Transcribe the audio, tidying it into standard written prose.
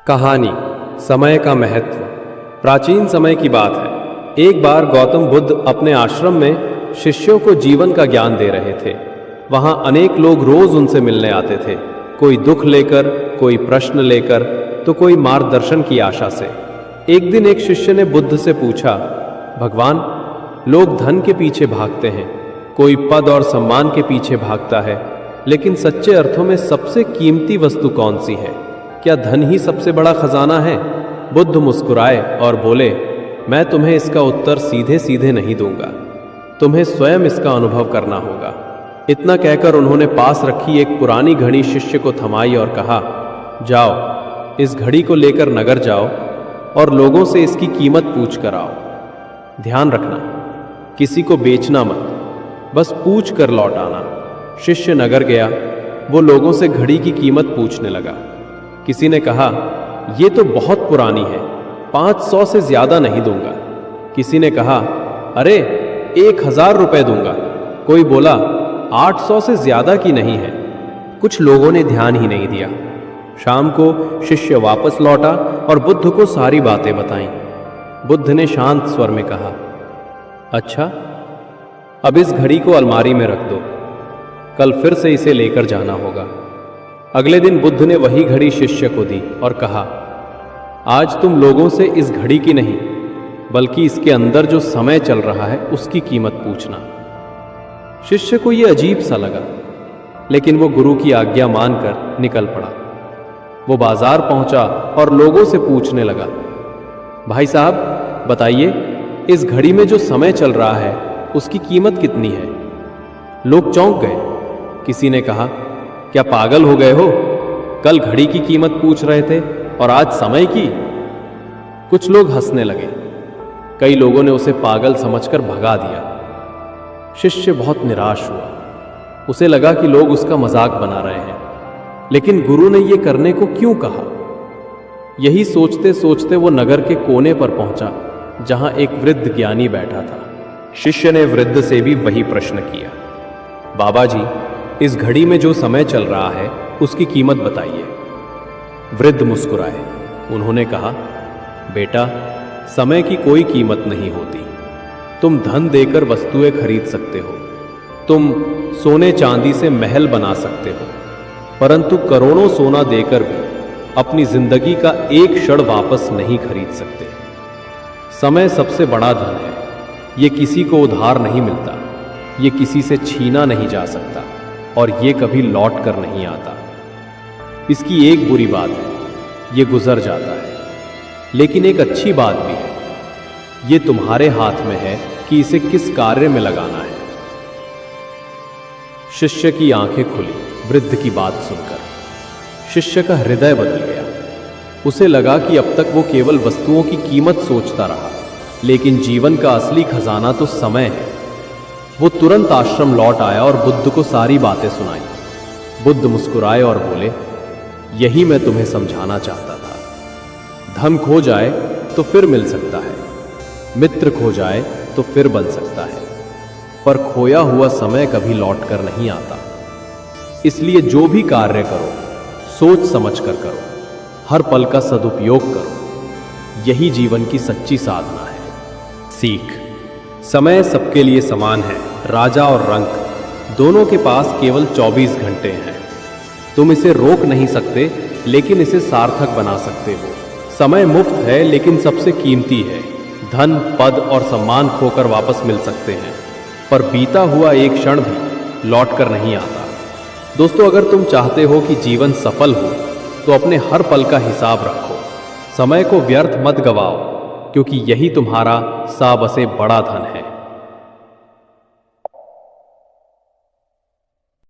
कहानी समय का महत्व। प्राचीन समय की बात है। एक बार गौतम बुद्ध अपने आश्रम में शिष्यों को जीवन का ज्ञान दे रहे थे। वहां अनेक लोग रोज उनसे मिलने आते थे, कोई दुख लेकर, कोई प्रश्न लेकर, तो कोई मार्गदर्शन की आशा से। एक दिन एक शिष्य ने बुद्ध से पूछा, भगवान, लोग धन के पीछे भागते हैं, कोई पद और सम्मान के पीछे भागता है, लेकिन सच्चे अर्थों में सबसे कीमती वस्तु कौन सी है? क्या धन ही सबसे बड़ा खजाना है? बुद्ध मुस्कुराए और बोले, मैं तुम्हें इसका उत्तर सीधे सीधे नहीं दूंगा, तुम्हें स्वयं इसका अनुभव करना होगा। इतना कहकर उन्होंने पास रखी एक पुरानी घड़ी शिष्य को थमाई और कहा, जाओ, इस घड़ी को लेकर नगर जाओ और लोगों से इसकी कीमत पूछ कर आओ। ध्यान रखना, किसी को बेचना मत, बस पूछ कर लौट आना। शिष्य नगर गया। वो लोगों से घड़ी की कीमत पूछने लगा। किसी ने कहा, ये तो बहुत पुरानी है, 500 से ज्यादा नहीं दूंगा। किसी ने कहा, अरे 1000 रुपए दूंगा। कोई बोला, 800 से ज्यादा की नहीं है। कुछ लोगों ने ध्यान ही नहीं दिया। शाम को शिष्य वापस लौटा और बुद्ध को सारी बातें बताईं। बुद्ध ने शांत स्वर में कहा, अच्छा, अब इस घड़ी को अलमारी में रख दो, कल फिर से इसे लेकर जाना होगा। अगले दिन बुद्ध ने वही घड़ी शिष्य को दी और कहा, आज तुम लोगों से इस घड़ी की नहीं, बल्कि इसके अंदर जो समय चल रहा है उसकी कीमत पूछना। शिष्य को यह अजीब सा लगा, लेकिन वो गुरु की आज्ञा मानकर निकल पड़ा। वो बाजार पहुंचा और लोगों से पूछने लगा, भाई साहब बताइए, इस घड़ी में जो समय चल रहा है उसकी कीमत कितनी है? लोग चौंक गए। किसी ने कहा, क्या पागल हो गए हो? कल घड़ी की कीमत पूछ रहे थे और आज समय की? कुछ लोग हंसने लगे। कई लोगों ने उसे पागल समझकर भगा दिया। शिष्य बहुत निराश हुआ। उसे लगा कि लोग उसका मजाक बना रहे हैं, लेकिन गुरु ने यह करने को क्यों कहा? यही सोचते सोचते वो नगर के कोने पर पहुंचा, जहां एक वृद्ध ज्ञानी बैठा था। शिष्य ने वृद्ध से भी वही प्रश्न किया, बाबा जी, इस घड़ी में जो समय चल रहा है उसकी कीमत बताइए। वृद्ध मुस्कुराए। उन्होंने कहा, बेटा, समय की कोई कीमत नहीं होती। तुम धन देकर वस्तुएं खरीद सकते हो, तुम सोने चांदी से महल बना सकते हो, परंतु करोड़ों सोना देकर भी अपनी जिंदगी का एक क्षण वापस नहीं खरीद सकते। समय सबसे बड़ा धन है। ये किसी को उधार नहीं मिलता, ये किसी से छीना नहीं जा सकता और ये कभी लौट कर नहीं आता। इसकी एक बुरी बात है, ये गुजर जाता है, लेकिन एक अच्छी बात भी है, ये तुम्हारे हाथ में है कि इसे किस कार्य में लगाना है। शिष्य की आंखें खुली वृद्ध की बात सुनकर। शिष्य का हृदय बदल गया। उसे लगा कि अब तक वो केवल वस्तुओं की कीमत सोचता रहा, लेकिन जीवन का असली खजाना तो समय है। वो तुरंत आश्रम लौट आया और बुद्ध को सारी बातें सुनाई। बुद्ध मुस्कुराए और बोले, यही मैं तुम्हें समझाना चाहता था। धन खो जाए तो फिर मिल सकता है, मित्र खो जाए तो फिर बन सकता है, पर खोया हुआ समय कभी लौट कर नहीं आता। इसलिए जो भी कार्य करो, सोच समझ कर करो, हर पल का सदुपयोग करो। यही जीवन की सच्ची साधना है। सीख, समय सबके लिए समान है। राजा और रंक दोनों के पास केवल 24 घंटे हैं। तुम इसे रोक नहीं सकते, लेकिन इसे सार्थक बना सकते हो। समय मुफ्त है, लेकिन सबसे कीमती है। धन, पद और सम्मान खोकर वापस मिल सकते हैं, पर बीता हुआ एक क्षण भी लौट कर नहीं आता। दोस्तों, अगर तुम चाहते हो कि जीवन सफल हो, तो अपने हर पल का हिसाब रखो। समय को व्यर्थ मत गवाओ, क्योंकि यही तुम्हारा सबसे बड़ा धन है।